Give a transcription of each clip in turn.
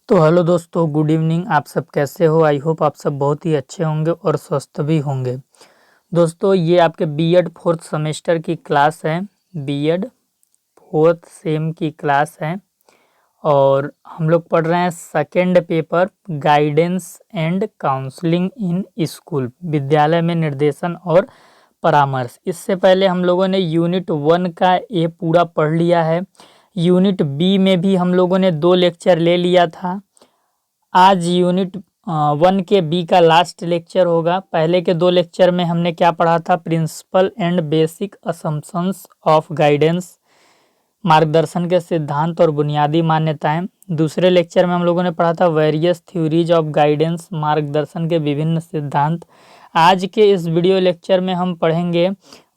तो हेलो दोस्तों, good evening. आप सब कैसे हो? आई होप आप सब बहुत ही अच्छे होंगे और स्वस्थ भी होंगे। दोस्तों, ये आपके बीएड फोर्थ सेमेस्टर की क्लास है। बीएड फोर्थ सेम की क्लास है और हम लोग पढ़ रहे हैं second paper, guidance and counselling in school, विद्यालय में निर्देशन और परामर्श। इससे पहले हम लोगों ने यूनिट 1 का ये पूरा पढ़ लिया है। यूनिट बी में भी हम लोगों ने 2 लेक्चर ले लिया था। आज यूनिट 1 के बी का लास्ट लेक्चर होगा। पहले के 2 लेक्चर में हमने क्या पढ़ा था? Principle and basic assumptions of guidance, मार्गदर्शन के सिद्धांत और बुनियादी मान्यताएं। दूसरे लेक्चर में हम लोगों ने पढ़ा था वेरियस थ्योरीज ऑफ गाइडेंस, मार्गदर्शन के विभिन्न सिद्धांत। आज के इस वीडियो लेक्चर में हम पढ़ेंगे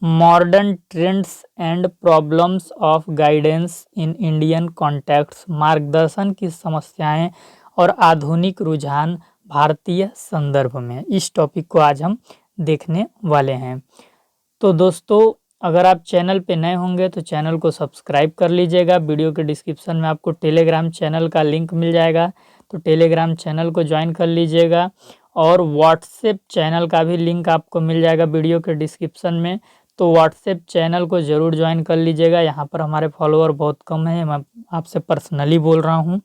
modern trends and problems of guidance in Indian context, मार्गदर्शन की समस्याएं और आधुनिक रुझान भारतीय संदर्भ में। इस टॉपिक को आज हम देखने वाले हैं। तो दोस्तों, अगर आप चैनल पे नए होंगे तो चैनल को सब्सक्राइब कर लीजिएगा। वीडियो के डिस्क्रिप्शन में आपको टेलीग्राम चैनल का लिंक मिल जाएगा, तो टेलीग्राम चैनल को ज्वाइन कर लीजिएगा। और व्हाट्सएप चैनल का भी लिंक आपको मिल जाएगा वीडियो के डिस्क्रिप्शन में, तो व्हाट्सएप चैनल को ज़रूर ज्वाइन कर लीजिएगा। यहाँ पर हमारे फॉलोअर बहुत कम हैं, मैं आपसे पर्सनली बोल रहा हूँ।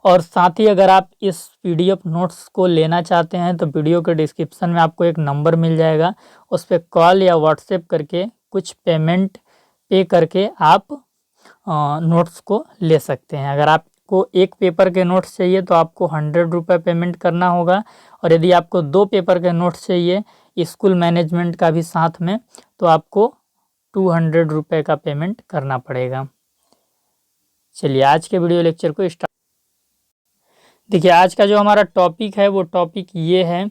और साथ ही अगर आप इस पीडीएफ नोट्स को लेना चाहते हैं तो वीडियो के डिस्क्रिप्शन में आपको एक नंबर मिल जाएगा, उस पर कॉल या व्हाट्सएप करके कुछ पेमेंट पे करके आप नोट्स को ले सकते हैं। अगर आपको एक पेपर के नोट्स चाहिए तो आपको 100 रुपये पेमेंट करना होगा, और यदि आपको 2 पेपर के नोट्स चाहिए स्कूल मैनेजमेंट का भी साथ में, तो आपको 200 रुपये का पेमेंट करना पड़ेगा। चलिए आज के वीडियो लेक्चर को स्टार्ट। देखिए, आज का जो हमारा टॉपिक है वो टॉपिक ये है,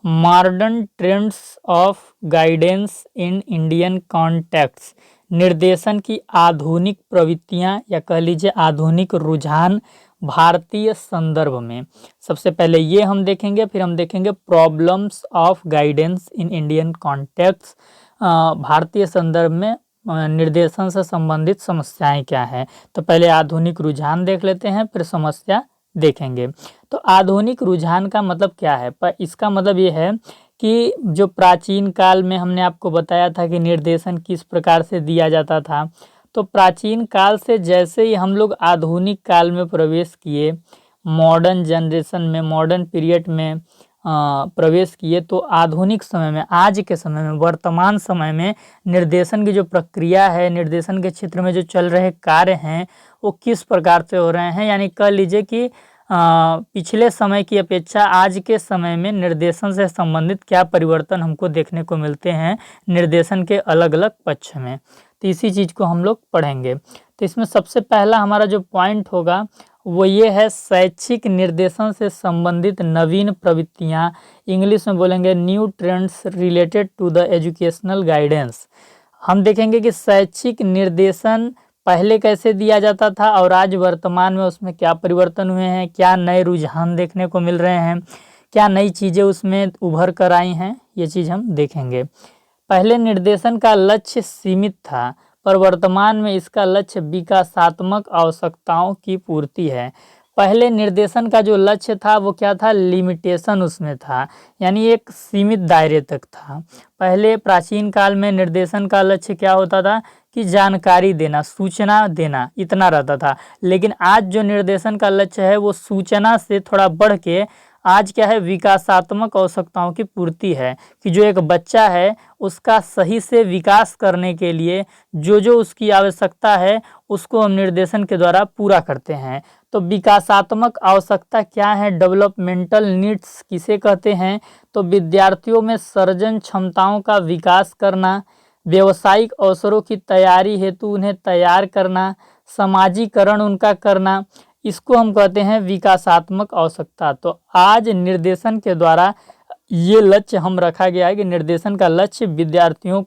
modern trends of guidance in Indian context, निर्देशन की आधुनिक प्रवृत्तियां या कह लीजिए आधुनिक रुझान भारतीय संदर्भ में। सबसे पहले ये हम देखेंगे, फिर हम देखेंगे problems of guidance in Indian context, भारतीय संदर्भ में निर्देशन से संबंधित समस्याएं क्या है। तो पहले आधुनिक रुझान देख लेते हैं, फिर समस्या देखेंगे। तो आधुनिक रुझान का मतलब क्या है? पर इसका मतलब ये है कि जो प्राचीन काल में हमने आपको बताया था कि निर्देशन किस प्रकार से दिया जाता था, तो प्राचीन काल से जैसे ही हम लोग आधुनिक काल में प्रवेश किए, मॉडर्न जनरेशन में, मॉडर्न पीरियड में प्रवेश किए, तो आधुनिक समय में, आज के समय में, वर्तमान समय में निर्देशन की जो प्रक्रिया है, निर्देशन के क्षेत्र में जो चल रहे कार्य हैं वो किस प्रकार से हो रहे हैं। यानी कह लीजिए कि पिछले समय की अपेक्षा आज के समय में निर्देशन से संबंधित क्या परिवर्तन हमको देखने को मिलते हैं निर्देशन के अलग अलग पक्ष में। तो इसी चीज़ को हम लोग पढ़ेंगे। तो इसमें सबसे पहला हमारा जो पॉइंट होगा वो ये है, शैक्षिक निर्देशन से संबंधित नवीन प्रवृत्तियाँ, इंग्लिश में बोलेंगे new trends related to the educational guidance. हम देखेंगे कि शैक्षिक निर्देशन पहले कैसे दिया जाता था और आज वर्तमान में उसमें क्या परिवर्तन हुए हैं, क्या नए रुझान देखने को मिल रहे हैं, क्या नई चीज़ें उसमें उभर कर आई हैं, ये चीज़ हम देखेंगे। पहले निर्देशन का लक्ष्य सीमित था, पर वर्तमान में इसका लक्ष्य विकासात्मक आवश्यकताओं की पूर्ति है। पहले निर्देशन का जो लक्ष्य था वो क्या था? लिमिटेशन उसमें था, यानी एक सीमित दायरे तक था। पहले प्राचीन काल में निर्देशन का लक्ष्य क्या होता था कि जानकारी देना, सूचना देना, इतना रहता था। लेकिन आज जो निर्देशन का लक्ष्य है वो सूचना से थोड़ा बढ़ के आज क्या है, विकासात्मक आवश्यकताओं की पूर्ति है, कि जो एक बच्चा है उसका सही से विकास करने के लिए जो जो उसकी आवश्यकता है उसको हम निर्देशन के द्वारा पूरा करते हैं। तो विकासात्मक आवश्यकता क्या है? डेवलपमेंटल नीड्स किसे कहते हैं? तो विद्यार्थियों में सृजन क्षमताओं का विकास करना, व्यावसायिक अवसरों की तैयारी हेतु उन्हें तैयार करना, समाजीकरण उनका करना, इसको हम कहते हैं विकासात्मक आवश्यकता। तो आज निर्देशन के द्वारा ये लक्ष्य हम रखा गया है कि निर्देशन का लक्ष्य विद्यार्थियों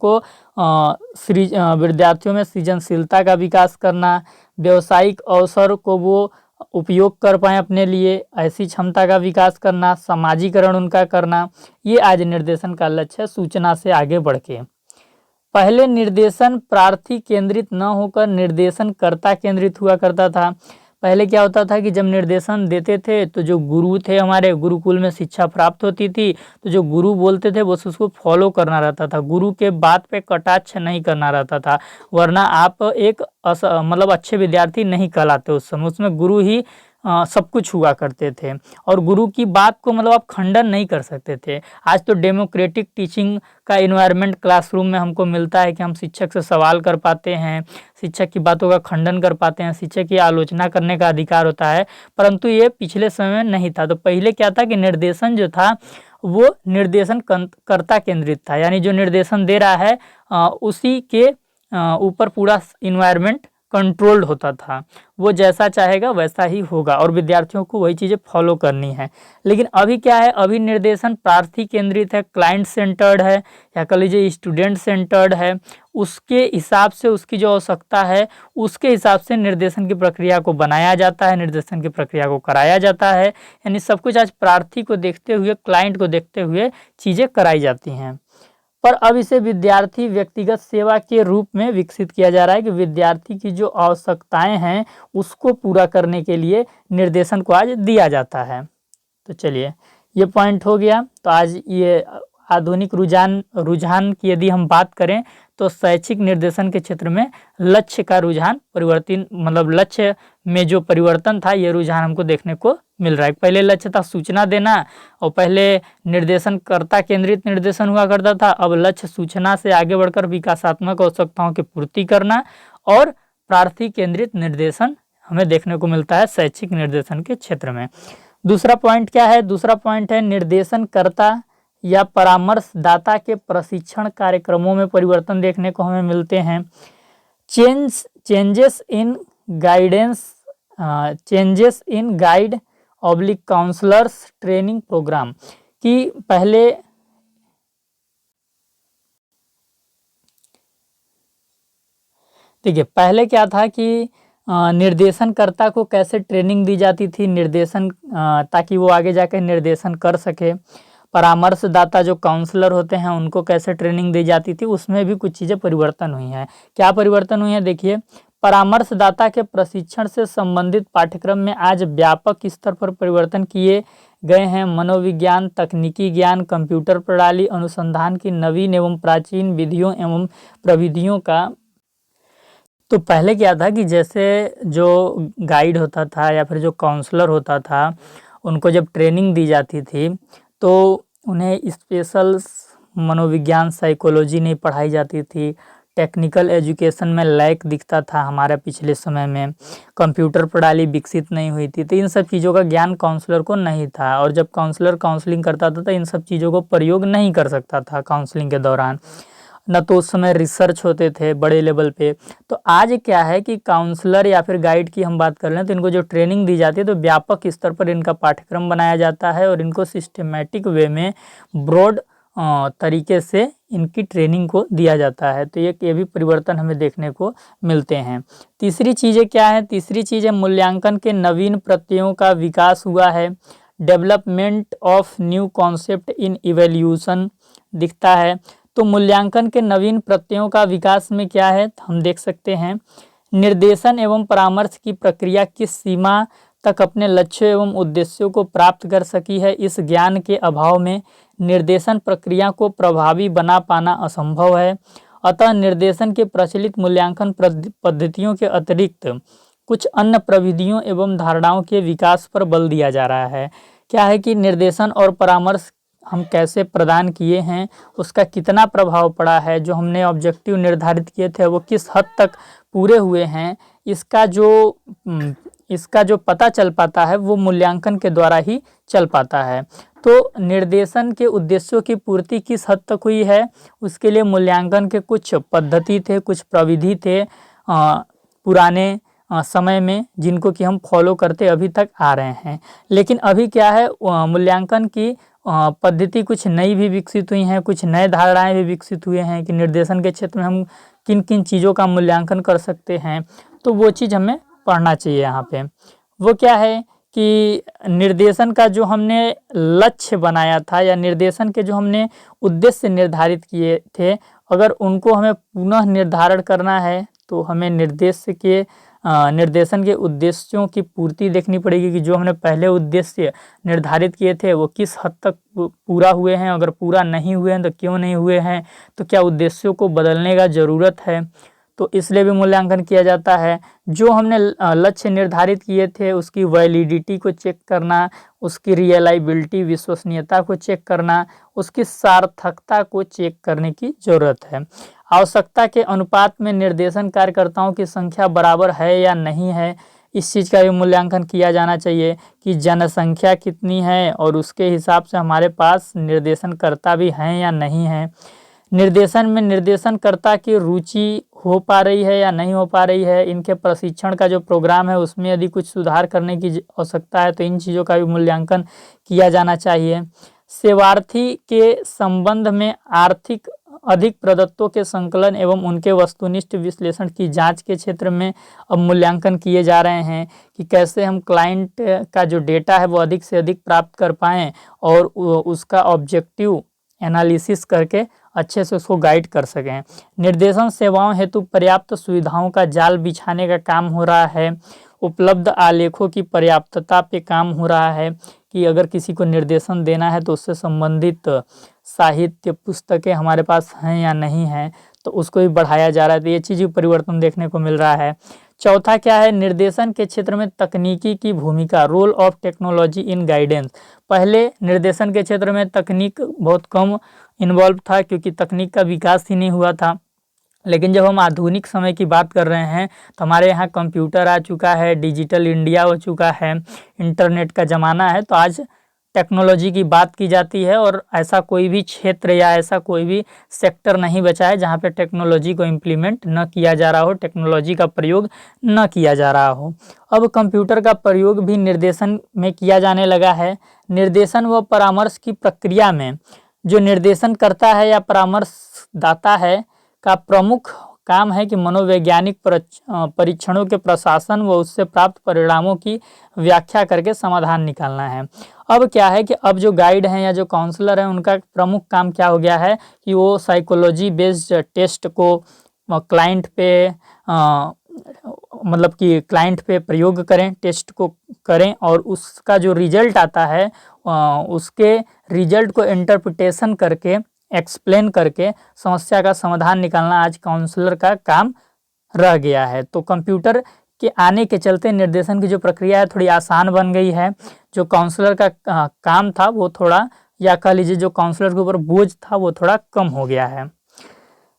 में सृजनशीलता का विकास करना, व्यावसायिक अवसर को वो उपयोग कर पाएँ अपने लिए, ऐसी क्षमता का विकास करना, समाजीकरण उनका करना, ये आज निर्देशन का लक्ष्य है, सूचना से आगे बढ़ के। पहले निर्देशन प्रार्थी केंद्रित न होकर निर्देशनकर्ता केंद्रित हुआ करता था। पहले क्या होता था कि जब निर्देशन देते थे तो जो गुरु थे, हमारे गुरुकुल में शिक्षा प्राप्त होती थी, तो जो गुरु बोलते थे बस उसको फॉलो करना रहता था, गुरु के बात पे कटाक्ष नहीं करना रहता था, वरना आप एक मतलब अच्छे विद्यार्थी नहीं कहलाते उस समय। उसमें गुरु ही सब कुछ हुआ करते थे और गुरु की बात को मतलब आप खंडन नहीं कर सकते थे। आज तो डेमोक्रेटिक टीचिंग का इन्वायरमेंट क्लासरूम में हमको मिलता है कि हम शिक्षक से सवाल कर पाते हैं, शिक्षक की बातों का खंडन कर पाते हैं, शिक्षक की आलोचना करने का अधिकार होता है, परंतु ये पिछले समय में नहीं था। तो पहले क्या था कि निर्देशन जो था वो निर्देशन कर्ता केंद्रित था, यानी जो निर्देशन दे रहा है उसी के ऊपर पूरा इन्वायरमेंट कंट्रोल्ड होता था, वो जैसा चाहेगा वैसा ही होगा और विद्यार्थियों को वही चीज़ें फॉलो करनी है। लेकिन अभी क्या है, अभी निर्देशन प्रार्थी केंद्रित है, क्लाइंट सेंटर्ड है, या कह लीजिए स्टूडेंट सेंटर्ड है। उसके हिसाब से, उसकी जो आवश्यकता है उसके हिसाब से निर्देशन की प्रक्रिया को बनाया जाता है, निर्देशन की प्रक्रिया को कराया जाता है। यानी सब कुछ आज प्रार्थी को देखते हुए, क्लाइंट को देखते हुए चीज़ें कराई जाती हैं। पर अब इसे विद्यार्थी व्यक्तिगत सेवा के रूप में विकसित किया जा रहा है कि विद्यार्थी की जो आवश्यकताएं हैं उसको पूरा करने के लिए निर्देशन को आज दिया जाता है। तो चलिए ये पॉइंट हो गया। तो आज ये आधुनिक रुझान की यदि हम बात करें तो शैक्षिक निर्देशन के क्षेत्र में लक्ष्य का रुझान परिवर्तन, मतलब लक्ष्य में जो परिवर्तन था ये रुझान हमको देखने को मिल रहा है। पहले लक्ष्य था सूचना देना और पहले निर्देशन कर्ता केंद्रित निर्देशन हुआ करता था, अब लक्ष्य सूचना से आगे बढ़कर विकासात्मक आवश्यकताओं की पूर्ति करना और प्रार्थी केंद्रित निर्देशन हमें देखने को मिलता है शैक्षिक निर्देशन के क्षेत्र में। दूसरा पॉइंट क्या है, दूसरा पॉइंट है निर्देशनकर्ता या परामर्शदाता के प्रशिक्षण कार्यक्रमों में परिवर्तन देखने को हमें मिलते हैं। Changes in guide oblique counsellors training programme कि पहले देखिए, पहले क्या था कि निर्देशनकर्ता को कैसे ट्रेनिंग दी जाती थी निर्देशन ताकि वो आगे जाकर निर्देशन कर सके। परामर्शदाता जो काउंसलर होते हैं उनको कैसे ट्रेनिंग दी जाती थी, उसमें भी कुछ चीज़ें परिवर्तन हुई हैं। क्या परिवर्तन हुई है, देखिए परामर्शदाता के प्रशिक्षण से संबंधित पाठ्यक्रम में आज व्यापक स्तर पर परिवर्तन किए गए हैं। मनोविज्ञान, तकनीकी ज्ञान, कंप्यूटर प्रणाली, अनुसंधान की नवीन एवं प्राचीन विधियों एवं प्रविधियों का। तो पहले क्या था कि जैसे जो गाइड होता था या फिर जो काउंसलर होता था उनको जब ट्रेनिंग दी जाती थी तो उन्हें स्पेशल मनोविज्ञान, साइकोलॉजी नहीं पढ़ाई जाती थी। टेक्निकल एजुकेशन में लैक दिखता था हमारे पिछले समय में। कंप्यूटर प्रणाली विकसित नहीं हुई थी, तो इन सब चीज़ों का ज्ञान काउंसलर को नहीं था और जब काउंसलर काउंसलिंग करता था तो इन सब चीज़ों को प्रयोग नहीं कर सकता था काउंसलिंग के दौरान। न तो उस समय रिसर्च होते थे बड़े लेवल पे। तो आज क्या है कि काउंसलर या फिर गाइड की हम बात कर लें तो इनको जो ट्रेनिंग दी जाती है तो व्यापक स्तर पर इनका पाठ्यक्रम बनाया जाता है और इनको सिस्टमेटिक वे में ब्रॉड तरीके से इनकी ट्रेनिंग को दिया जाता है। तो ये भी परिवर्तन हमें देखने को मिलते हैं। तीसरी चीज़ें क्या है, तीसरी चीज़ है मूल्यांकन के नवीन प्रत्ययों का विकास हुआ है। Development of new concept in evaluation दिखता है। तो मूल्यांकन के नवीन प्रत्ययों का विकास में क्या है, हम देख सकते हैं निर्देशन एवं परामर्श की प्रक्रिया किस सीमा तक अपने लक्ष्यों एवं उद्देश्यों को प्राप्त कर सकी है। इस ज्ञान के अभाव में निर्देशन प्रक्रिया को प्रभावी बना पाना असंभव है। अतः निर्देशन के प्रचलित मूल्यांकन पद्धतियों के अतिरिक्त कुछ अन्य प्रविधियों एवं धारणाओं के विकास पर बल दिया जा रहा है। क्या है कि निर्देशन और परामर्श हम कैसे प्रदान किए हैं, उसका कितना प्रभाव पड़ा है, जो हमने ऑब्जेक्टिव निर्धारित किए थे वो किस हद तक पूरे हुए हैं, इसका जो पता चल पाता है वो मूल्यांकन के द्वारा ही चल पाता है। तो निर्देशन के उद्देश्यों की पूर्ति किस हद तक हुई है, उसके लिए मूल्यांकन के कुछ पद्धति थे, कुछ प्रविधि थे पुराने समय में, जिनको कि हम फॉलो करते अभी तक आ रहे हैं। लेकिन अभी क्या है, मूल्यांकन की पद्धति कुछ नई भी विकसित हुई हैं, कुछ नए धारणाएं भी विकसित हुए हैं कि निर्देशन के क्षेत्र में हम किन किन चीज़ों का मूल्यांकन कर सकते हैं। तो वो चीज़ हमें पढ़ना चाहिए यहाँ पे। वो क्या है कि निर्देशन का जो हमने लक्ष्य बनाया था या निर्देशन के जो हमने उद्देश्य निर्धारित किए थे, अगर उनको हमें पुनः निर्धारण करना है तो हमें निर्देश के निर्देशन के उद्देश्यों की पूर्ति देखनी पड़ेगी कि जो हमने पहले उद्देश्य निर्धारित किए थे वो किस हद तक पूरा हुए हैं, अगर पूरा नहीं हुए हैं तो क्यों नहीं हुए हैं, तो क्या उद्देश्यों को बदलने का ज़रूरत है, तो इसलिए भी मूल्यांकन किया जाता है। जो हमने लक्ष्य निर्धारित किए थे उसकी वैलिडिटी को चेक करना, उसकी रियलाइबिलिटी विश्वसनीयता को चेक करना, उसकी सार्थकता को चेक करने की ज़रूरत है। आवश्यकता के अनुपात में निर्देशन कार्यकर्ताओं की संख्या बराबर है या नहीं है, इस चीज़ का भी मूल्यांकन किया जाना चाहिए कि जनसंख्या कितनी है और उसके हिसाब से हमारे पास निर्देशनकर्ता भी हैं या नहीं हैं। निर्देशन में निर्देशनकर्ता की रुचि हो पा रही है या नहीं हो पा रही है, इनके प्रशिक्षण का जो प्रोग्राम है उसमें यदि कुछ सुधार करने की आवश्यकता है तो इन चीज़ों का भी मूल्यांकन किया जाना चाहिए। सेवार्थी के संबंध में आर्थिक अधिक प्रदत्तों के संकलन एवं उनके वस्तुनिष्ठ विश्लेषण की जांच के क्षेत्र में अब मूल्यांकन किए जा रहे हैं कि कैसे हम क्लाइंट का जो डेटा है वो अधिक से अधिक प्राप्त कर पाएँ और उसका ऑब्जेक्टिव एनालिसिस करके अच्छे से उसको गाइड कर सकें। निर्देशन सेवाओं हेतु पर्याप्त सुविधाओं का जाल बिछाने का काम हो रहा है। उपलब्ध आलेखों की पर्याप्तता पे काम हो रहा है कि अगर किसी को निर्देशन देना है तो उससे संबंधित साहित्य पुस्तकें हमारे पास हैं या नहीं हैं, तो उसको भी बढ़ाया जा रहा है। तो ये चीज़ परिवर्तन देखने को मिल रहा है। चौथा क्या है, निर्देशन के क्षेत्र में तकनीकी की भूमिका, role of technology in guidance. पहले निर्देशन के क्षेत्र में तकनीक बहुत कम इन्वॉल्व था क्योंकि तकनीक का विकास ही नहीं हुआ था, लेकिन जब हम आधुनिक समय की बात कर रहे हैं तो हमारे यहाँ कंप्यूटर आ चुका है, डिजिटल इंडिया हो चुका है, इंटरनेट का ज़माना है, तो आज टेक्नोलॉजी की बात की जाती है और ऐसा कोई भी क्षेत्र या ऐसा कोई भी सेक्टर नहीं बचा है जहाँ पे टेक्नोलॉजी को इम्प्लीमेंट न किया जा रहा हो, टेक्नोलॉजी का प्रयोग न किया जा रहा हो। अब कंप्यूटर का प्रयोग भी निर्देशन में किया जाने लगा है। निर्देशन व परामर्श की प्रक्रिया में जो निर्देशन करता है या परामर्श दाता है का प्रमुख काम है कि मनोवैज्ञानिक परीक्षणों के प्रशासन व उससे प्राप्त परिणामों की व्याख्या करके समाधान निकालना है। अब क्या है कि अब जो गाइड हैं या जो काउंसलर हैं उनका प्रमुख काम क्या हो गया है कि वो साइकोलॉजी बेस्ड टेस्ट को क्लाइंट पे मतलब कि क्लाइंट पे प्रयोग करें, टेस्ट को करें और उसका जो रिजल्ट आता है उसके रिजल्ट को इंटरप्रिटेशन करके एक्सप्लेन करके समस्या का समाधान निकालना आज काउंसलर का काम रह गया है। तो कंप्यूटर के आने के चलते निर्देशन की जो प्रक्रिया है थोड़ी आसान बन गई है। जो काउंसलर का काम था वो थोड़ा, या कह लीजिए जो काउंसलर के ऊपर बोझ था वो थोड़ा कम हो गया है।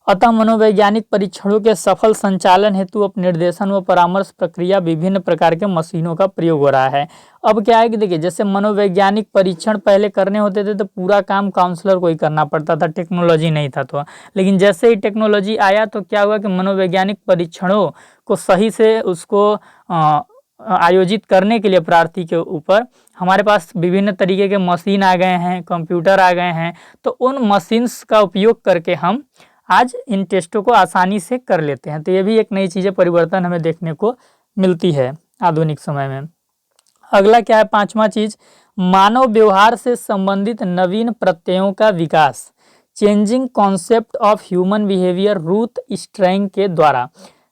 अतः मनोवैज्ञानिक परीक्षणों के सफल संचालन हेतु अब निर्देशन व परामर्श प्रक्रिया विभिन्न प्रकार के मशीनों का प्रयोग हो रहा है। अब क्या है कि देखिए, जैसे मनोवैज्ञानिक परीक्षण पहले करने होते थे तो पूरा काम काउंसलर को ही करना पड़ता था, टेक्नोलॉजी नहीं था तो। लेकिन जैसे ही टेक्नोलॉजी आया तो क्या हुआ कि मनोवैज्ञानिक परीक्षणों को सही से उसको आयोजित करने के लिए प्रार्थी के ऊपर हमारे पास विभिन्न तरीके के मशीन आ गए हैं, कंप्यूटर आ गए हैं। तो उन मशीन्स का उपयोग करके हम आज इन टेस्टों को आसानी से कर लेते हैं। तो ये भी एक नई चीज़ें परिवर्तन हमें देखने को मिलती है आधुनिक समय में। अगला क्या है, पांचवा चीज, मानव व्यवहार से संबंधित नवीन प्रत्ययों का विकास, changing concept of human behaviour Ruth Strang के द्वारा।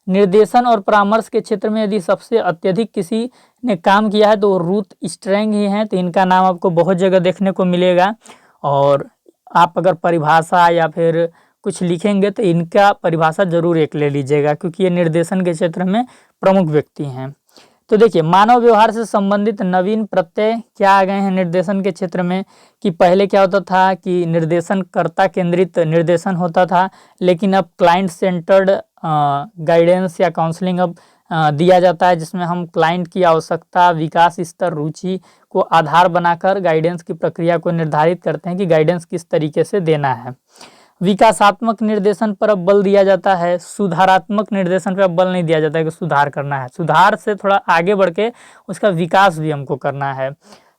निर्देशन और परामर्श के क्षेत्र में यदि सबसे अत्यधिक किसी ने काम किया है तो वो रूथ स्ट्रैंग ही हैं। तो इनका नाम आपको बहुत जगह देखने को मिलेगा और आप अगर परिभाषा या फिर कुछ लिखेंगे तो इनका परिभाषा जरूर एक ले लीजिएगा क्योंकि ये निर्देशन के क्षेत्र में प्रमुख व्यक्ति हैं। तो देखिए, मानव व्यवहार से संबंधित नवीन प्रत्यय क्या आ गए हैं निर्देशन के क्षेत्र में, कि पहले क्या होता था कि निर्देशनकर्ता केंद्रित निर्देशन होता था, लेकिन अब क्लाइंट सेंटर्ड गाइडेंस या काउंसलिंग अब दिया जाता है, जिसमें हम क्लाइंट की आवश्यकता, विकास स्तर, रुचि को आधार बनाकर गाइडेंस की प्रक्रिया को निर्धारित करते हैं कि गाइडेंस किस तरीके से देना है। विकासात्मक निर्देशन पर अब बल दिया जाता है, सुधारात्मक निर्देशन पर अब बल नहीं दिया जाता है कि सुधार करना है। सुधार से थोड़ा आगे बढ़ के उसका विकास भी हमको करना है,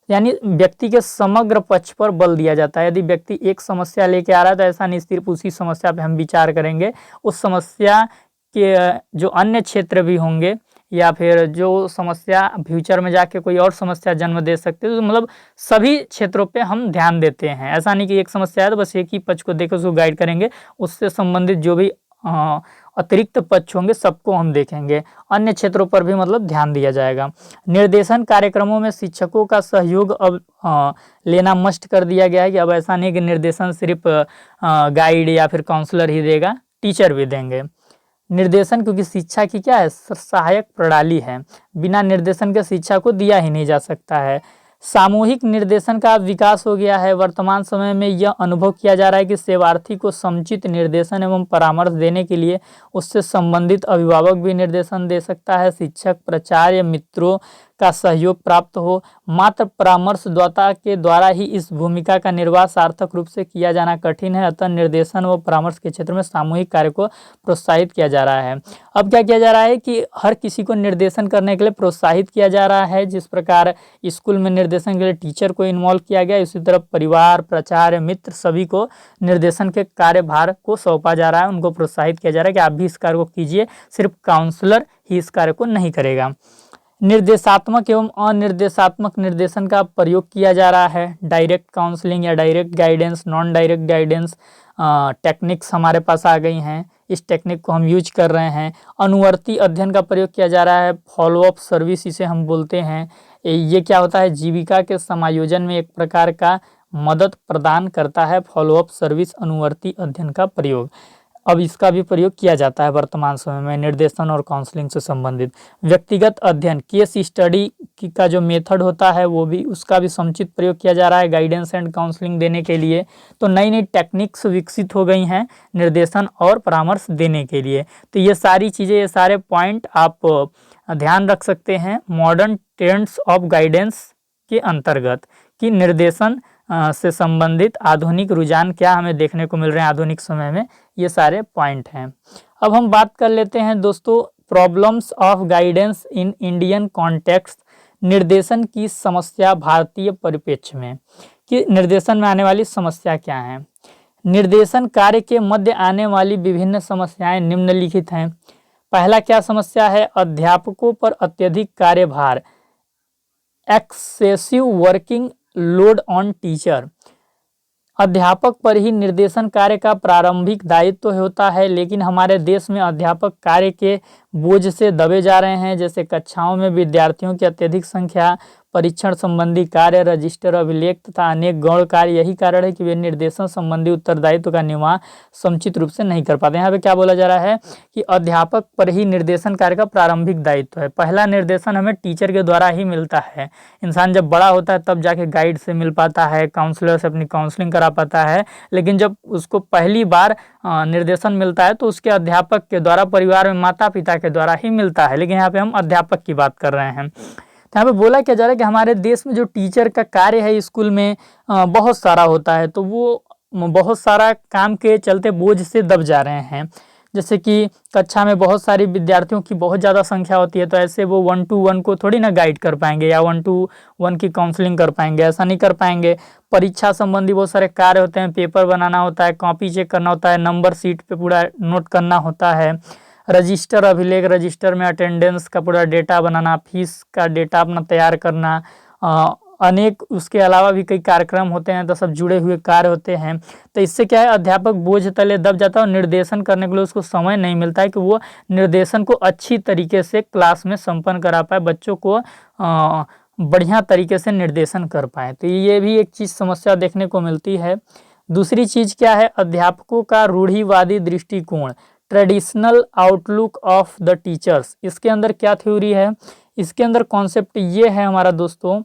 यानी व्यक्ति के समग्र पक्ष पर बल दिया जाता है। यदि व्यक्ति एक समस्या लेके आ रहा है तो ऐसा नहीं सिर्फ उसी समस्या पे हम विचार करेंगे, उस समस्या के जो अन्य क्षेत्र भी होंगे या फिर जो समस्या फ्यूचर में जाके कोई और समस्या जन्म दे सकते हैं, तो मतलब सभी क्षेत्रों पे हम ध्यान देते हैं। ऐसा नहीं कि एक समस्या है तो बस एक ही पक्ष को देकर उसको गाइड करेंगे, उससे संबंधित जो भी अतिरिक्त पक्ष होंगे सबको हम देखेंगे, अन्य क्षेत्रों पर भी मतलब ध्यान दिया जाएगा। निर्देशन कार्यक्रमों में शिक्षकों का सहयोग अब लेना मस्ट कर दिया गया है कि अब ऐसा नहीं कि निर्देशन सिर्फ गाइड या फिर काउंसलर ही देगा, टीचर भी देंगे निर्देशन, क्योंकि शिक्षा की क्या है, सहायक प्रणाली है, बिना निर्देशन के शिक्षा को दिया ही नहीं जा सकता है। सामूहिक निर्देशन का विकास हो गया है। वर्तमान समय में यह अनुभव किया जा रहा है कि सेवार्थी को समुचित निर्देशन एवं परामर्श देने के लिए उससे संबंधित अभिभावक भी निर्देशन दे सकता है। शिक्षक, प्राचार्य, मित्रों का सहयोग प्राप्त हो। मात्र परामर्शदाता के द्वारा ही इस भूमिका का निर्वाह सार्थक रूप से किया जाना कठिन है। अतः निर्देशन व परामर्श के क्षेत्र में सामूहिक कार्य को प्रोत्साहित किया जा रहा है। अब क्या किया जा रहा है कि हर किसी को निर्देशन करने के लिए प्रोत्साहित किया जा रहा है। जिस प्रकार स्कूल में निर्देशन के लिए टीचर को इन्वॉल्व किया गया, इसी तरह परिवार, प्राचार्य, मित्र सभी को निर्देशन के कार्यभार को सौंपा जा रहा है। उनको प्रोत्साहित किया जा रहा है कि आप भी इस कार्य को कीजिए, सिर्फ काउंसलर ही इस कार्य को नहीं करेगा। निर्देशात्मक एवं अनिर्देशात्मक निर्देशन का प्रयोग किया जा रहा है। डायरेक्ट काउंसलिंग या direct guidance, non direct guidance techniques हमारे पास आ गई हैं, इस टेक्निक को हम यूज कर रहे हैं। अनुवर्ती अध्ययन का प्रयोग किया जा रहा है। फॉलोअप सर्विस इसे हम बोलते हैं। ये क्या होता है, जीविका के समायोजन में एक प्रकार का मदद प्रदान करता है फॉलोअप सर्विस, अनुवर्ती अध्ययन का प्रयोग। अब इसका भी प्रयोग किया जाता है वर्तमान समय में निर्देशन और काउंसलिंग से संबंधित। व्यक्तिगत अध्ययन, केस स्टडी का जो मेथड होता है वो भी, उसका भी समुचित प्रयोग किया जा रहा है गाइडेंस एंड काउंसलिंग देने के लिए। तो नई नई टेक्निक्स विकसित हो गई हैं निर्देशन और परामर्श देने के लिए। तो ये सारी चीज़ें, ये सारे पॉइंट आप ध्यान रख सकते हैं मॉडर्न ट्रेंड्स ऑफ गाइडेंस के अंतर्गत, कि निर्देशन से संबंधित आधुनिक रुझान क्या हमें देखने को मिल रहे हैं आधुनिक समय में, ये सारे पॉइंट हैं। अब हम बात कर लेते हैं दोस्तों problems of guidance in Indian context, निर्देशन की समस्या भारतीय परिप्रेक्ष्य में, कि निर्देशन में आने वाली समस्या क्या है। निर्देशन कार्य के मध्य आने वाली विभिन्न समस्याएं निम्नलिखित हैं। पहला क्या समस्या है, अध्यापकों पर अत्यधिक कार्यभार, excessive working load on teacher. अध्यापक पर ही निर्देशन कार्य का प्रारंभिक दायित्व होता है, लेकिन हमारे देश में अध्यापक कार्य के बोझ से दबे जा रहे हैं, जैसे कक्षाओं में विद्यार्थियों की अत्यधिक संख्या, परीक्षण संबंधी कार्य, रजिस्टर, अभिलेख तथा अनेक गौण कार्य। यही कारण है कि वे निर्देशन संबंधी उत्तरदायित्व का निर्वाह समुचित रूप से नहीं कर पाते। यहाँ पे क्या बोला जा रहा है कि अध्यापक पर ही निर्देशन कार्य का प्रारंभिक दायित्व है। पहला निर्देशन हमें टीचर के द्वारा ही मिलता है। इंसान जब बड़ा होता है तब जाके गाइड से मिल पाता है, काउंसलर से अपनी काउंसलिंग करा पाता है, लेकिन जब उसको पहली बार निर्देशन मिलता है तो उसके अध्यापक के द्वारा, परिवार में माता पिता के द्वारा ही मिलता है। लेकिन यहाँ पे हम अध्यापक की बात कर रहे हैं। तो यहाँ पे बोला क्या जा रहा है कि हमारे देश में जो टीचर का कार्य है स्कूल में बहुत सारा होता है, तो वो बहुत सारा काम के चलते बोझ से दब जा रहे हैं। जैसे कि कक्षा में बहुत सारी विद्यार्थियों की बहुत ज़्यादा संख्या होती है, तो ऐसे वो 1-to-1 को थोड़ी ना गाइड कर पाएंगे या 1-to-1 की काउंसलिंग कर पाएंगे, ऐसा नहीं कर पाएंगे। परीक्षा संबंधी बहुत सारे कार्य होते हैं, पेपर बनाना होता है, कॉपी चेक करना होता है, नंबर सीट पे पूरा नोट करना होता है, रजिस्टर, अभिलेख, रजिस्टर में अटेंडेंस का पूरा डेटा बनाना, फीस का डेटा अपना तैयार करना, अनेक उसके अलावा भी कई कार्यक्रम होते हैं, तो सब जुड़े हुए कार्य होते हैं। तो इससे क्या है, अध्यापक बोझ तले दब जाता है और निर्देशन करने के लिए उसको समय नहीं मिलता है कि वो निर्देशन को अच्छी तरीके से क्लास में संपन्न करा पाए, बच्चों को बढ़िया तरीके से निर्देशन कर पाए। तो ये भी एक चीज़ समस्या देखने को मिलती है। दूसरी चीज़ क्या है, अध्यापकों का रूढ़िवादी दृष्टिकोण, traditional outlook of the teachers. इसके अंदर क्या थ्योरी है, इसके अंदर कॉन्सेप्ट ये है हमारा दोस्तों,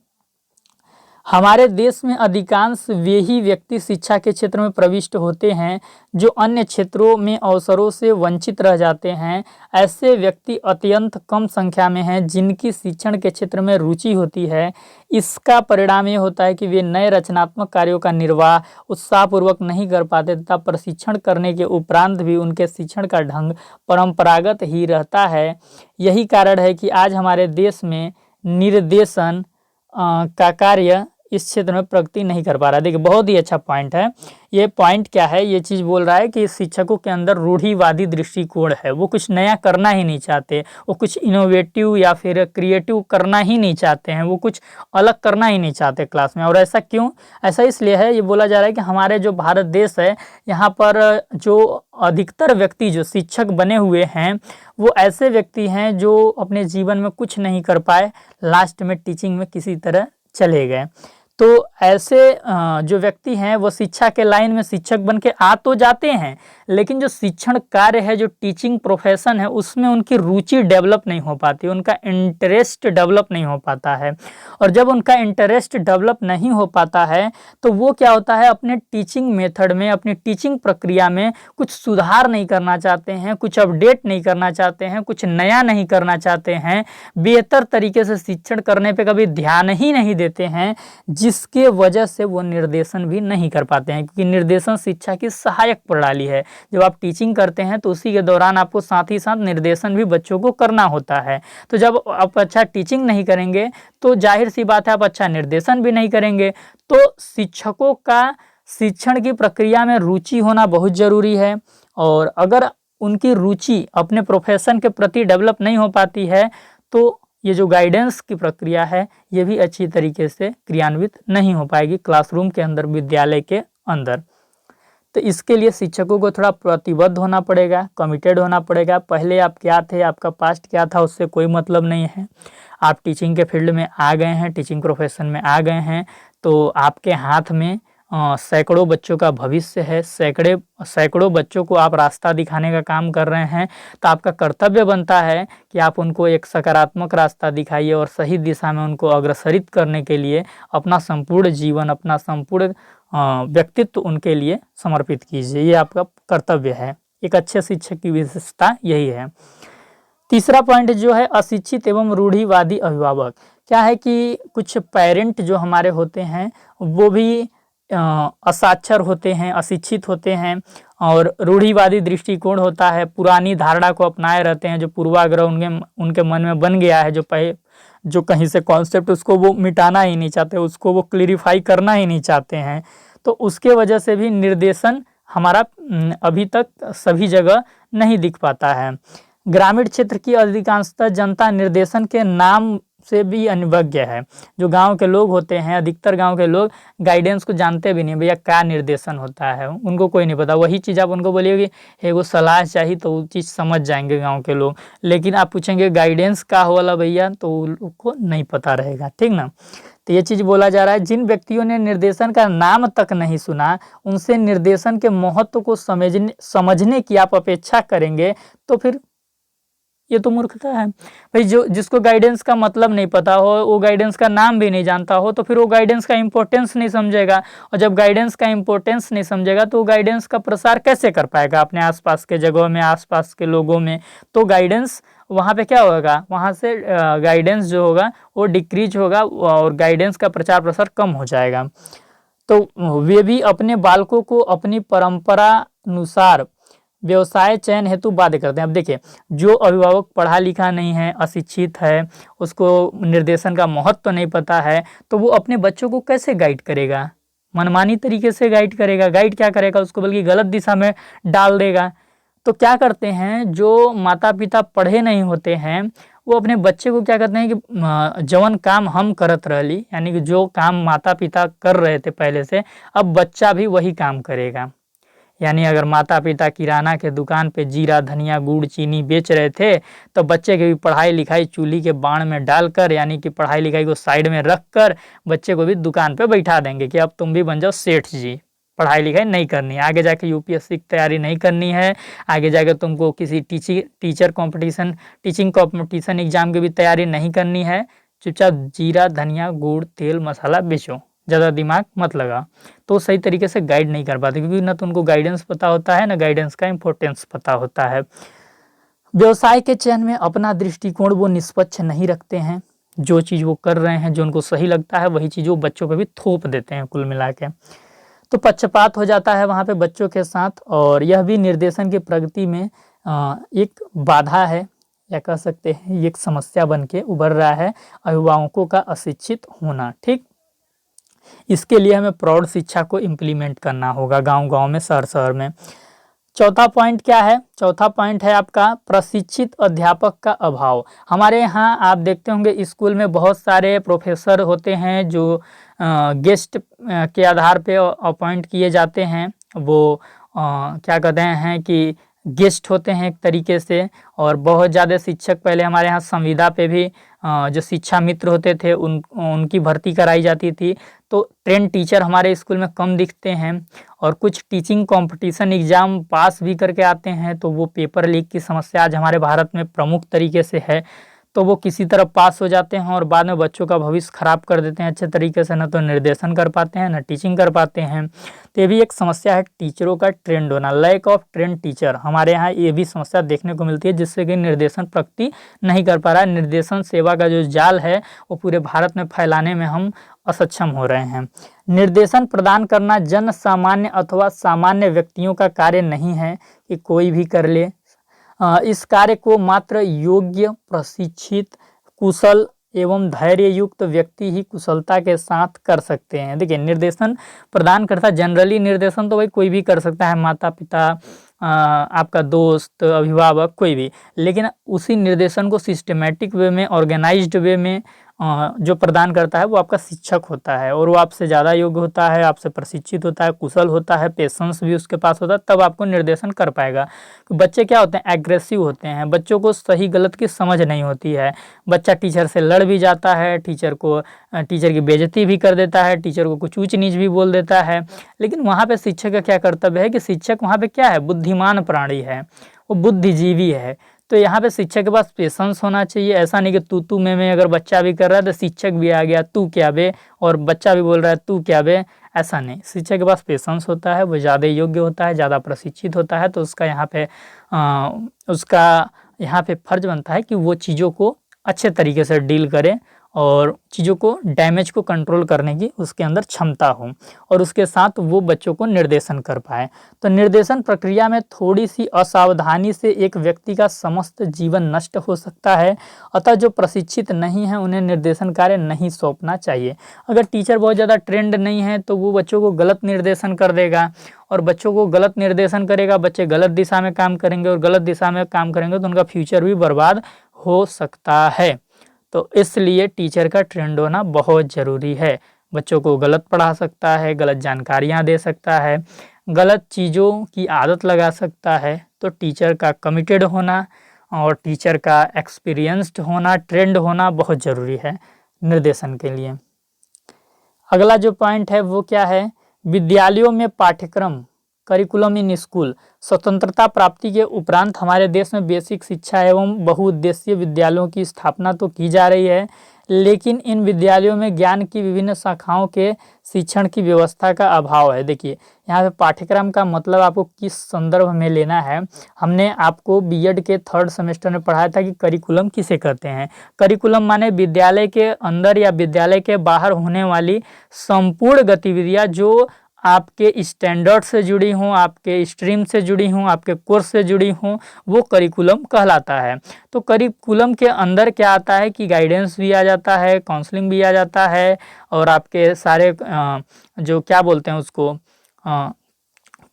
हमारे देश में अधिकांश वे ही व्यक्ति शिक्षा के क्षेत्र में प्रविष्ट होते हैं जो अन्य क्षेत्रों में अवसरों से वंचित रह जाते हैं। ऐसे व्यक्ति अत्यंत कम संख्या में हैं जिनकी शिक्षण के क्षेत्र में रुचि होती है। इसका परिणाम ये होता है कि वे नए रचनात्मक कार्यों का निर्वाह उत्साहपूर्वक नहीं कर पाते तथा प्रशिक्षण करने के उपरांत भी उनके शिक्षण का ढंग परंपरागत ही रहता है। यही कारण है कि आज हमारे देश में निर्देशन का कार्य इस क्षेत्र में प्रगति नहीं कर पा रहा है। देखिए बहुत ही अच्छा पॉइंट है। ये पॉइंट क्या है, ये चीज़ बोल रहा है कि शिक्षकों के अंदर रूढ़िवादी दृष्टिकोण है, वो कुछ नया करना ही नहीं चाहते, वो कुछ इनोवेटिव या फिर क्रिएटिव करना ही नहीं चाहते हैं, वो कुछ अलग करना ही नहीं चाहते क्लास में। और ऐसा क्यों? ऐसा इसलिए है, ये बोला जा रहा है कि हमारे जो भारत देश है, यहाँ पर जो अधिकतर व्यक्ति जो शिक्षक बने हुए हैं वो ऐसे व्यक्ति हैं जो अपने जीवन में कुछ नहीं कर पाए, लास्ट में टीचिंग में किसी तरह चले गए। तो ऐसे जो व्यक्ति हैं वो शिक्षा के लाइन में शिक्षक बन के आ तो जाते हैं, लेकिन जो शिक्षण कार्य है, जो टीचिंग प्रोफेशन है, उसमें उनकी रुचि डेवलप नहीं हो पाती, उनका इंटरेस्ट डेवलप नहीं हो पाता है। और जब उनका इंटरेस्ट डेवलप नहीं हो पाता है तो वो क्या होता है, अपने टीचिंग मेथड में, अपनी टीचिंग प्रक्रिया में कुछ सुधार नहीं करना चाहते हैं, कुछ अपडेट नहीं करना चाहते हैं, कुछ नया नहीं करना चाहते हैं, बेहतर तरीके से शिक्षण करने पे कभी ध्यान ही नहीं देते हैं, जिसके वजह से वो निर्देशन भी नहीं कर पाते हैं। क्योंकि निर्देशन शिक्षा की सहायक प्रणाली है। जब आप टीचिंग करते हैं तो उसी के दौरान आपको साथ ही साथ निर्देशन भी बच्चों को करना होता है। तो जब आप अच्छा टीचिंग नहीं करेंगे तो जाहिर सी बात है आप अच्छा निर्देशन भी नहीं करेंगे। तो शिक्षकों का शिक्षण की प्रक्रिया में रुचि होना बहुत ज़रूरी है। और अगर उनकी रुचि अपने प्रोफेशन के प्रति डेवलप नहीं हो पाती है तो ये जो गाइडेंस की प्रक्रिया है ये भी अच्छी तरीके से क्रियान्वित नहीं हो पाएगी क्लासरूम के अंदर, विद्यालय के अंदर। तो इसके लिए शिक्षकों को थोड़ा प्रतिबद्ध होना पड़ेगा, कमिटेड होना पड़ेगा। पहले आप क्या थे, आपका पास्ट क्या था, उससे कोई मतलब नहीं है। आप टीचिंग के फील्ड में आ गए हैं, टीचिंग प्रोफेशन में आ गए हैं, तो आपके हाथ में सैकड़ों बच्चों का भविष्य है, सैकड़ों बच्चों को आप रास्ता दिखाने का काम कर रहे हैं। तो आपका कर्तव्य बनता है कि आप उनको एक सकारात्मक रास्ता दिखाइए और सही दिशा में उनको अग्रसरित करने के लिए अपना संपूर्ण जीवन, अपना संपूर्ण व्यक्तित्व उनके लिए समर्पित कीजिए। ये आपका कर्तव्य है। एक अच्छे शिक्षक की विशेषता यही है। तीसरा पॉइंट जो है, अशिक्षित एवं रूढ़िवादी अभिभावक। क्या है कि कुछ पेरेंट जो हमारे होते हैं वो भी असाक्षर होते हैं, अशिक्षित होते हैं और रूढ़िवादी दृष्टिकोण होता है, पुरानी धारणा को अपनाए रहते हैं, जो पूर्वाग्रह उनके मन में बन गया है, जो कहीं से कॉन्सेप्ट उसको वो मिटाना ही नहीं चाहते, उसको वो क्लियरिफाई करना ही नहीं चाहते हैं। तो उसके वजह से भी निर्देशन हमारा अभी तक सभी जगह नहीं दिख पाता है। ग्रामीण क्षेत्र की अधिकांशतः जनता निर्देशन के नाम से भी अनभिज्ञ है। जो गांव के लोग होते हैं, अधिकतर गांव के लोग गाइडेंस को जानते भी नहीं, भैया क्या निर्देशन होता है, उनको कोई नहीं पता। वही चीज़ आप उनको बोलिए कि वो सलाह चाहिए तो वो चीज़ समझ जाएंगे गांव के लोग, लेकिन आप पूछेंगे गाइडेंस का होला भैया तो उनको नहीं पता रहेगा, ठीक ना। तो ये चीज़ बोला जा रहा है, जिन व्यक्तियों ने निर्देशन का नाम तक नहीं सुना, उनसे निर्देशन के महत्व को समझने की आप अपेक्षा करेंगे तो फिर ये तो मूर्खता है भाई। जिसको गाइडेंस का मतलब नहीं पता हो, वो गाइडेंस का नाम भी नहीं जानता हो, तो फिर वो गाइडेंस का इम्पोर्टेंस नहीं समझेगा। और जब गाइडेंस का इम्पोर्टेंस नहीं समझेगा तो वो गाइडेंस का प्रसार कैसे कर पाएगा अपने आसपास के जगहों में, आसपास के लोगों में। तो गाइडेंस वहाँ पे क्या होगा, वहाँ से गाइडेंस जो होगा वो डिक्रीज होगा और गाइडेंस का प्रचार प्रसार कम हो जाएगा। तो वे भी अपने बालकों को अपनी परंपरा अनुसार व्यवसाय चयन हेतु बाध्य करते हैं। अब देखिए, जो अभिभावक पढ़ा लिखा नहीं है, अशिक्षित है, उसको निर्देशन का महत्व तो नहीं पता है, तो वो अपने बच्चों को कैसे गाइड करेगा, मनमानी तरीके से गाइड करेगा। गाइड क्या करेगा, उसको बल्कि गलत दिशा में डाल देगा। तो क्या करते हैं, जो माता पिता पढ़े नहीं होते हैं वो अपने बच्चे को क्या करते हैं कि जवन काम हम करत रहली, यानी कि जो काम माता पिता कर रहे थे पहले से, अब बच्चा भी वही काम करेगा। यानी अगर माता पिता किराना के दुकान पे जीरा, धनिया, गुड़, चीनी बेच रहे थे तो बच्चे की भी पढ़ाई लिखाई चूल्ही के बाण में डालकर, यानी कि पढ़ाई लिखाई को साइड में रख कर बच्चे को भी दुकान पे बैठा देंगे कि अब तुम भी बन जाओ सेठ जी, पढ़ाई लिखाई नहीं करनी, आगे जाके यूपीएससी की तैयारी नहीं करनी है, आगे जाके तुमको किसी टीचिंग कंपटीशन एग्जाम की भी तैयारी नहीं करनी है, चुपचाप जीरा, धनिया, गुड़, तेल, मसाला बेचो, ज़्यादा दिमाग मत लगा। तो सही तरीके से गाइड नहीं कर पाते, क्योंकि ना तो उनको गाइडेंस पता होता है, ना गाइडेंस का इम्पोर्टेंस पता होता है। व्यवसाय के चयन में अपना दृष्टिकोण वो निष्पक्ष नहीं रखते हैं। जो चीज़ वो कर रहे हैं, जो उनको सही लगता है, वही चीज़ वो बच्चों पे भी थोप देते हैं कुल मिला के। तो पक्षपात हो जाता है वहाँ पे बच्चों के साथ, और यह भी निर्देशन की प्रगति में एक बाधा है, या कह सकते हैं ये एक समस्या बन के उभर रहा है, अभिभावकों का अशिक्षित होना। ठीक, इसके लिए हमें प्रौढ़ शिक्षा को इम्प्लीमेंट करना होगा गांव-गांव में, शहर-शहर में। चौथा पॉइंट क्या है? चौथा पॉइंट है आपका प्रशिक्षित अध्यापक का अभाव। हमारे यहाँ आप देखते होंगे स्कूल में बहुत सारे प्रोफेसर होते हैं जो गेस्ट के आधार पे अपॉइंट किए जाते हैं। वो क्या कहते हैं कि गेस्ट होते हैं एक तरीके से, और बहुत ज़्यादा शिक्षक पहले हमारे यहाँ संविदा पे भी जो शिक्षा मित्र होते थे उनकी भर्ती कराई जाती थी। तो ट्रेन टीचर हमारे स्कूल में कम दिखते हैं, और कुछ टीचिंग कंपटीशन एग्ज़ाम पास भी करके आते हैं तो वो पेपर लीक की समस्या आज हमारे भारत में प्रमुख तरीके से है। तो वो किसी तरह पास हो जाते हैं और बाद में बच्चों का भविष्य खराब कर देते हैं अच्छे तरीके से, न तो निर्देशन कर पाते हैं, न टीचिंग कर पाते हैं। तो ये भी एक समस्या है, टीचरों का ट्रेंड होना, लैक ऑफ ट्रेंड टीचर। हमारे यहाँ ये भी समस्या देखने को मिलती है, जिससे कि निर्देशन प्रगति नहीं कर पा रहा है। निर्देशन सेवा का जो जाल है वो पूरे भारत में फैलाने में हम असक्षम हो रहे हैं। निर्देशन प्रदान करना जन सामान्य अथवा सामान्य व्यक्तियों का कार्य नहीं है कि कोई भी कर ले। इस कार्य को मात्र योग्य, प्रशिक्षित, कुशल एवं धैर्य युक्त व्यक्ति ही कुशलता के साथ कर सकते हैं। देखिए, निर्देशन प्रदान करता, जनरली निर्देशन तो भाई कोई भी कर सकता है, माता पिता, आपका दोस्त, अभिभावक, कोई भी। लेकिन उसी निर्देशन को सिस्टमेटिक वे में, ऑर्गेनाइज्ड वे में जो प्रदान करता है वो आपका शिक्षक होता है, और वो आपसे ज़्यादा योग्य होता है, आपसे प्रशिक्षित होता है, कुशल होता है, पेशेंस भी उसके पास होता है, तब आपको निर्देशन कर पाएगा। तो बच्चे क्या होते हैं? एग्रेसिव होते हैं, बच्चों को सही गलत की समझ नहीं होती है। बच्चा टीचर से लड़ भी जाता है, टीचर की बेइज्जती भी कर देता है, टीचर को कुछ ऊंच नीच भी बोल देता है। लेकिन वहाँ पे शिक्षक का क्या कर्तव्य है कि शिक्षक वहाँ पे क्या है? बुद्धिमान प्राणी है, वो बुद्धिजीवी है। तो यहाँ पे शिक्षक के पास पेशेंस होना चाहिए। ऐसा नहीं कि तू मैं अगर बच्चा भी कर रहा है तो शिक्षक भी आ गया तू क्या बे, और बच्चा भी बोल रहा है तू क्या बे, ऐसा नहीं। शिक्षक के पास पेशेंस होता है, वो ज़्यादा योग्य होता है, ज़्यादा प्रशिक्षित होता है, तो उसका यहाँ पे फर्ज बनता है कि वो चीज़ों को अच्छे तरीके से डील करे, और चीज़ों को, डैमेज को कंट्रोल करने की उसके अंदर क्षमता हो, और उसके साथ वो बच्चों को निर्देशन कर पाए। तो निर्देशन प्रक्रिया में थोड़ी सी असावधानी से एक व्यक्ति का समस्त जीवन नष्ट हो सकता है। अतः जो प्रशिक्षित नहीं है उन्हें निर्देशन कार्य नहीं सौंपना चाहिए। अगर टीचर बहुत ज़्यादा ट्रेंड नहीं है तो वो बच्चों को गलत निर्देशन कर देगा, और बच्चों को गलत निर्देशन करेगा, बच्चे गलत दिशा में काम करेंगे, और गलत दिशा में काम करेंगे तो उनका फ्यूचर भी बर्बाद हो सकता है। तो इसलिए टीचर का ट्रेंड होना बहुत ज़रूरी है। बच्चों को गलत पढ़ा सकता है, गलत जानकारियाँ दे सकता है, गलत चीज़ों की आदत लगा सकता है। तो टीचर का कमिटेड होना और टीचर का एक्सपीरियंस्ड होना, ट्रेंड होना बहुत ज़रूरी है निर्देशन के लिए। अगला जो पॉइंट है वो क्या है? विद्यालयों में पाठ्यक्रम, करिकुलम इन स्कूल। स्वतंत्रता प्राप्ति के उपरांत हमारे देश में बेसिक शिक्षा एवं बहुउद्देशीय विद्यालयों की स्थापना तो की जा रही है, लेकिन इन विद्यालयों में ज्ञान की विभिन्न शाखाओं के शिक्षण की व्यवस्था का अभाव है। देखिए, यहाँ पे पाठ्यक्रम का मतलब आपको किस संदर्भ में लेना है। हमने आपको बीएड के 3rd सेमेस्टर में पढ़ाया था कि करिकुलम किसे कहते हैं। करिकुलम माने विद्यालय के अंदर या विद्यालय के बाहर होने वाली संपूर्ण गतिविधियाँ जो आपके स्टैंडर्ड से जुड़ी हों, आपके स्ट्रीम से जुड़ी हों, आपके कोर्स से जुड़ी हों, वो करिकुलम कहलाता है। तो करिकुलम के अंदर क्या आता है कि गाइडेंस भी आ जाता है, काउंसलिंग भी आ जाता है, और आपके सारे जो क्या बोलते हैं उसको,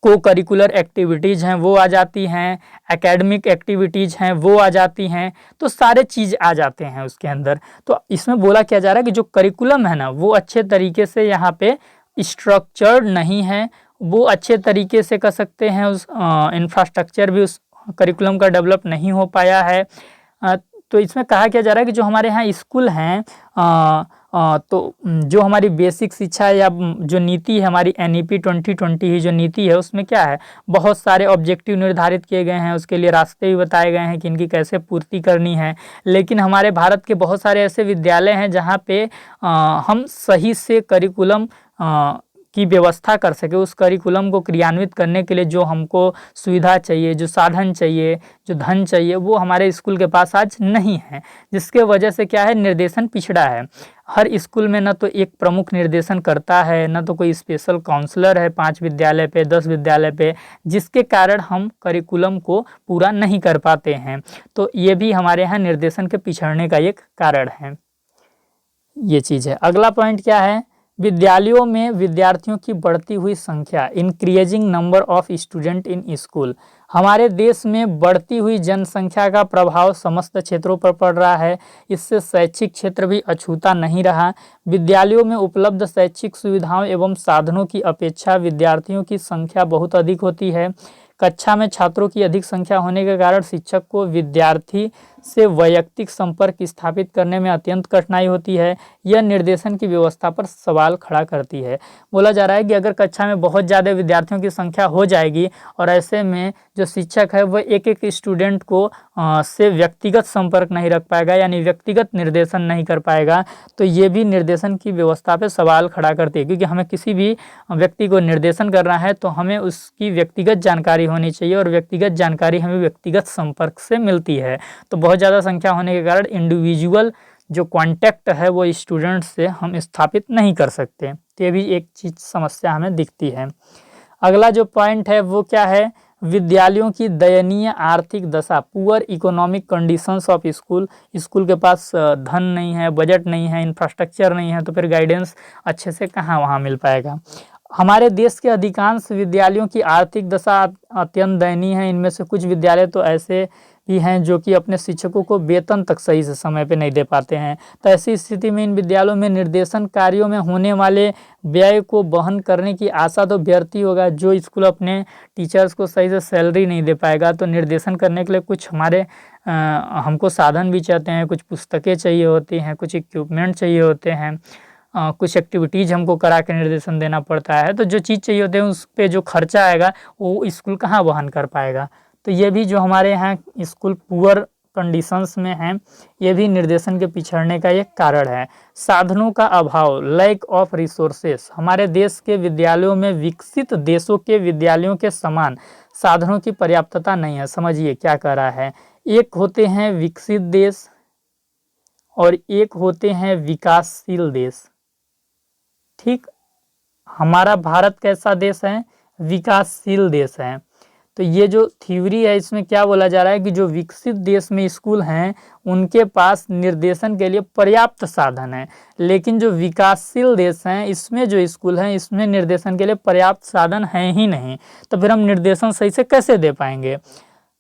को करिकुलर एक्टिविटीज़ हैं वो आ जाती हैं, एकेडमिक एक्टिविटीज़ हैं वो आ जाती हैं, तो सारे चीज़ आ जाते हैं उसके अंदर। तो इसमें बोला क्या जा रहा है कि जो करिकुलम है ना वो अच्छे तरीके से यहाँ पे स्ट्रक्चर्ड नहीं है, वो अच्छे तरीके से कर सकते हैं, उस इंफ्रास्ट्रक्चर भी उस करिकुलम का डेवलप नहीं हो पाया है। तो इसमें कहा क्या जा रहा है कि जो हमारे यहाँ स्कूल हैं, तो जो हमारी बेसिक शिक्षा या जो नीति है हमारी NEP 2020 ही जो नीति है उसमें क्या है, बहुत सारे ऑब्जेक्टिव निर्धारित किए गए हैं, उसके लिए रास्ते भी बताए गए हैं कि इनकी कैसे पूर्ति करनी है। लेकिन हमारे भारत के बहुत सारे ऐसे विद्यालय हैं जहाँ पे हम सही से करिकुलम की व्यवस्था कर सके, उस करिकुलम को क्रियान्वित करने के लिए जो हमको सुविधा चाहिए, जो साधन चाहिए, जो धन चाहिए, वो हमारे स्कूल के पास आज नहीं है, जिसके वजह से क्या है, निर्देशन पिछड़ा है। हर स्कूल में न तो एक प्रमुख निर्देशन करता है, न तो कोई स्पेशल काउंसलर है 5 विद्यालय पे, 10 विद्यालय पे, जिसके कारण हम करिकुलम को पूरा नहीं कर पाते हैं। तो ये भी हमारे यहाँ निर्देशन के पिछड़ने का एक कारण है, ये चीज़ है। अगला पॉइंट क्या है? विद्यालयों में विद्यार्थियों की बढ़ती हुई संख्या, increasing number of student in school. हमारे देश में बढ़ती हुई जनसंख्या का प्रभाव समस्त क्षेत्रों पर पड़ रहा है। इससे शैक्षिक क्षेत्र भी अछूता नहीं रहा। विद्यालयों में उपलब्ध शैक्षिक सुविधाओं एवं साधनों की अपेक्षा विद्यार्थियों की संख्या बहुत अधिक होती है। कक्षा में छात्रों की अधिक संख्या होने के कारण शिक्षक को विद्यार्थी से वैयक्तिक संपर्क स्थापित करने में अत्यंत कठिनाई होती है। यह निर्देशन की व्यवस्था पर सवाल खड़ा करती है। बोला जा रहा है कि अगर कक्षा में बहुत ज़्यादा विद्यार्थियों की संख्या हो जाएगी और ऐसे में जो शिक्षक है वह एक एक स्टूडेंट को से व्यक्तिगत संपर्क नहीं रख पाएगा, यानी व्यक्तिगत निर्देशन नहीं कर पाएगा, तो ये भी निर्देशन की व्यवस्था पे सवाल खड़ा करती है। क्योंकि हमें किसी भी व्यक्ति को निर्देशन करना है तो हमें उसकी व्यक्तिगत जानकारी होनी चाहिए, और व्यक्तिगत जानकारी हमें व्यक्तिगत संपर्क से मिलती है। तो बहुत ज़्यादा संख्या होने के कारण इंडिविजुअल जो कांटेक्ट है वो स्टूडेंट से हम स्थापित नहीं कर सकते। तो ये भी एक चीज़ समस्या हमें दिखती है। अगला जो पॉइंट है वो क्या है, विद्यालयों की दयनीय आर्थिक दशा, poor economic conditions of school. School के पास धन नहीं है, बजट नहीं है, इंफ्रास्ट्रक्चर नहीं है, तो फिर गाइडेंस अच्छे से कहाँ वहाँ मिल पाएगा। हमारे देश के अधिकांश विद्यालयों की आर्थिक दशा अत्यंत दयनीय है। इनमें से कुछ विद्यालय तो ऐसे भी हैं जो कि अपने शिक्षकों को वेतन तक सही से समय पे नहीं दे पाते हैं। तो ऐसी स्थिति में इन विद्यालयों में निर्देशन कार्यों में होने वाले व्यय को वहन करने की आशा तो व्यर्थ ही होगा। जो स्कूल अपने टीचर्स को सही से सैलरी नहीं दे पाएगा तो निर्देशन करने के लिए कुछ हमारे हमको साधन भी चाहते हैं, कुछ पुस्तकें चाहिए होती हैं, कुछ इक्विपमेंट चाहिए होते हैं, कुछ एक्टिविटीज़ हमको करा के निर्देशन देना पड़ता है। तो जो चीज़ चाहिए होते हैं उस पे जो खर्चा आएगा वो स्कूल कहाँ वहन कर पाएगा। तो ये भी जो हमारे यहाँ स्कूल पुअर कंडीशंस में हैं, ये भी निर्देशन के पिछड़ने का एक कारण है। साधनों का अभाव, लैक ऑफ रिसोर्सेस। हमारे देश के विद्यालयों में विकसित देशों के विद्यालयों के समान साधनों की पर्याप्तता नहीं है। समझिए क्या कह रहा है, एक होते हैं विकसित देश और एक होते हैं विकासशील देश। ठीक, हमारा भारत कैसा देश है, विकासशील देश है। तो ये जो थ्योरी है इसमें क्या बोला जा रहा है कि जो विकसित देश में स्कूल हैं उनके पास निर्देशन के लिए पर्याप्त साधन है, लेकिन जो विकासशील देश हैं इसमें जो स्कूल हैं इसमें निर्देशन के लिए पर्याप्त साधन है ही नहीं। तो फिर हम निर्देशन सही से कैसे दे पाएंगे।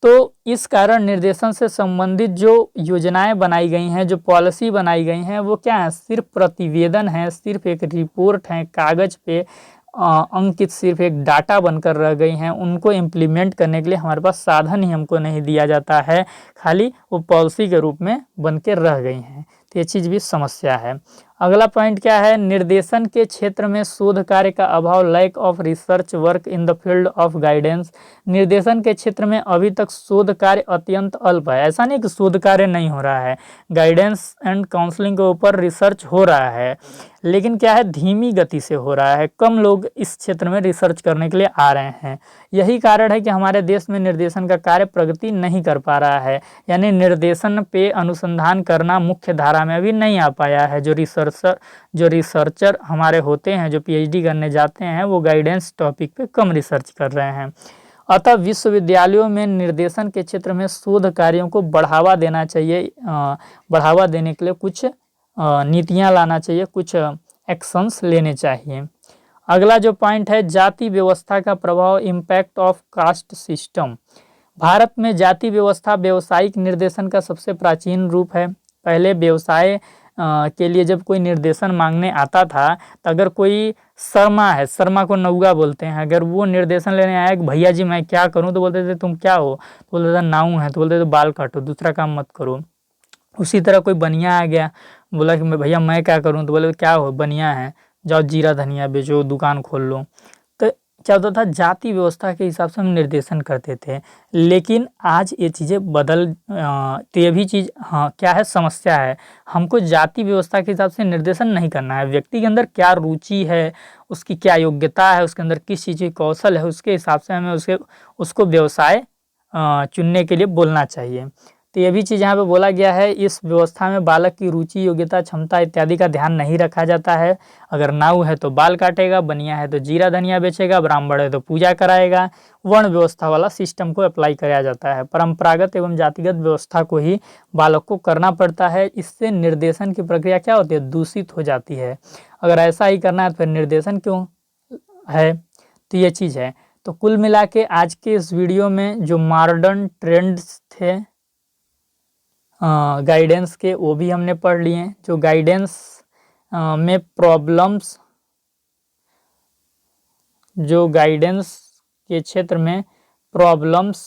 तो इस कारण निर्देशन से संबंधित जो योजनाएं बनाई गई हैं, जो पॉलिसी बनाई गई हैं, वो क्या है, सिर्फ प्रतिवेदन है, सिर्फ एक रिपोर्ट है, कागज पे अंकित सिर्फ एक डाटा बनकर रह गई हैं। उनको इम्प्लीमेंट करने के लिए हमारे पास साधन ही हमको नहीं दिया जाता है, खाली वो पॉलिसी के रूप में बन के रह गई हैं। तो ये चीज़ भी समस्या है। अगला पॉइंट क्या है, निर्देशन के क्षेत्र में शोध कार्य का अभाव, lack of research work in the field of guidance. निर्देशन के क्षेत्र में अभी तक शोध कार्य अत्यंत अल्प है। ऐसा नहीं कि शोध कार्य नहीं हो रहा है, गाइडेंस एंड काउंसलिंग के ऊपर रिसर्च हो रहा है, लेकिन क्या है, धीमी गति से हो रहा है। कम लोग इस क्षेत्र में रिसर्च करने के लिए आ रहे हैं। यही कारण है कि हमारे देश में निर्देशन का कार्य प्रगति नहीं कर पा रहा है, यानी निर्देशन पे अनुसंधान करना मुख्य धारा में अभी नहीं आ पाया है। जो रिसर्चर हमारे होते हैं, जो पीएचडी करने जाते हैं, वो गाइडेंस टॉपिक पे कम रिसर्च कर रहे हैं। अतः विश्वविद्यालयों में निर्देशन के क्षेत्र में शोध कार्यों को बढ़ावा देना चाहिए। बढ़ावा देने के लिए कुछ नीतियां लाना चाहिए, कुछ एक्शंस लेने चाहिए। अगला जो पॉइंट है, जाति व्यवस्था का प्रभाव, impact of caste system. Bharat में जाति व्यवस्था व्यावसायिक निर्देशन का सबसे प्राचीन रूप है। पहले व्यवसाय के लिए जब कोई निर्देशन मांगने आता था तो अगर कोई शर्मा है, शर्मा को नौगा बोलते हैं, अगर वो निर्देशन लेने आया कि भैया जी मैं क्या करूं, तो बोलते थे तुम क्या हो, तो बोलते थे नाऊ है, तो बोलते थे बाल काटो, दूसरा काम मत करो। उसी तरह कोई बनिया आ गया, बोला कि भैया मैं क्या करूं, तो बोले क्या हो, बनिया है, जाओ जीरा धनिया बेचो, दुकान खोल लो। तो क्या होता था, जाति व्यवस्था के हिसाब से हम निर्देशन करते थे। लेकिन आज ये चीज़ें तो ये भी चीज़ क्या है, समस्या है। हमको जाति व्यवस्था के हिसाब से निर्देशन नहीं करना है। व्यक्ति के अंदर क्या रुचि है, उसकी क्या योग्यता है, उसके अंदर किस चीज़ की कौशल है, उसके हिसाब से हमें उसको व्यवसाय चुनने के लिए बोलना चाहिए। तो ये भी चीज़ यहाँ पे बोला गया है, इस व्यवस्था में बालक की रुचि, योग्यता, क्षमता इत्यादि का ध्यान नहीं रखा जाता है। अगर नाऊ है तो बाल काटेगा, बनिया है तो जीरा धनिया बेचेगा, ब्राह्मण है तो पूजा कराएगा। वर्ण व्यवस्था वाला सिस्टम को अप्लाई कराया जाता है। परंपरागत एवं जातिगत व्यवस्था को ही बालक को करना पड़ता है। इससे निर्देशन की प्रक्रिया क्या होती है, दूषित हो जाती है। अगर ऐसा ही करना है तो फिर निर्देशन क्यों है, तो ये चीज़ है। तो कुल मिला के आज के इस वीडियो में जो मॉडर्न ट्रेंड्स थे गाइडेंस के, वो भी हमने पढ़ लिए हैं। जो गाइडेंस में प्रॉब्लम्स, जो गाइडेंस के क्षेत्र में प्रॉब्लम्स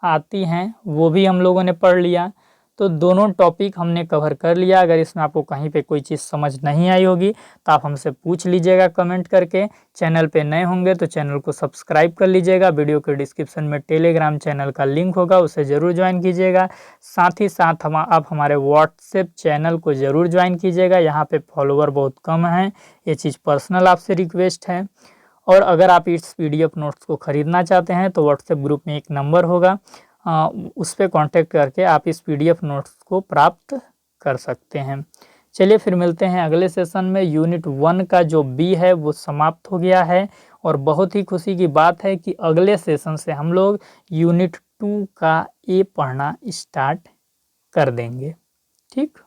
आती हैं वो भी हम लोगों ने पढ़ लिया। तो दोनों टॉपिक हमने कवर कर लिया। अगर इसमें आपको कहीं पे कोई चीज़ समझ नहीं आई होगी तो आप हमसे पूछ लीजिएगा कमेंट करके। चैनल पे नए होंगे तो चैनल को सब्सक्राइब कर लीजिएगा। वीडियो के डिस्क्रिप्शन में टेलीग्राम चैनल का लिंक होगा, उसे ज़रूर ज्वाइन कीजिएगा। साथ ही साथ आप हमारे व्हाट्सएप चैनल को ज़रूर ज्वाइन कीजिएगा। यहाँ पे फॉलोवर बहुत कम हैं, ये चीज़ पर्सनल आपसे रिक्वेस्ट है। और अगर आप इस पीडीएफ नोट्स को ख़रीदना चाहते हैं तो व्हाट्सएप ग्रुप में एक नंबर होगा, उस पर कांटेक्ट करके आप इस पीडीएफ नोट्स को प्राप्त कर सकते हैं। चलिए फिर मिलते हैं अगले सेशन में। यूनिट 1 का जो बी है वो समाप्त हो गया है और बहुत ही खुशी की बात है कि अगले सेशन से हम लोग यूनिट 2 का ए पढ़ना स्टार्ट कर देंगे। ठीक।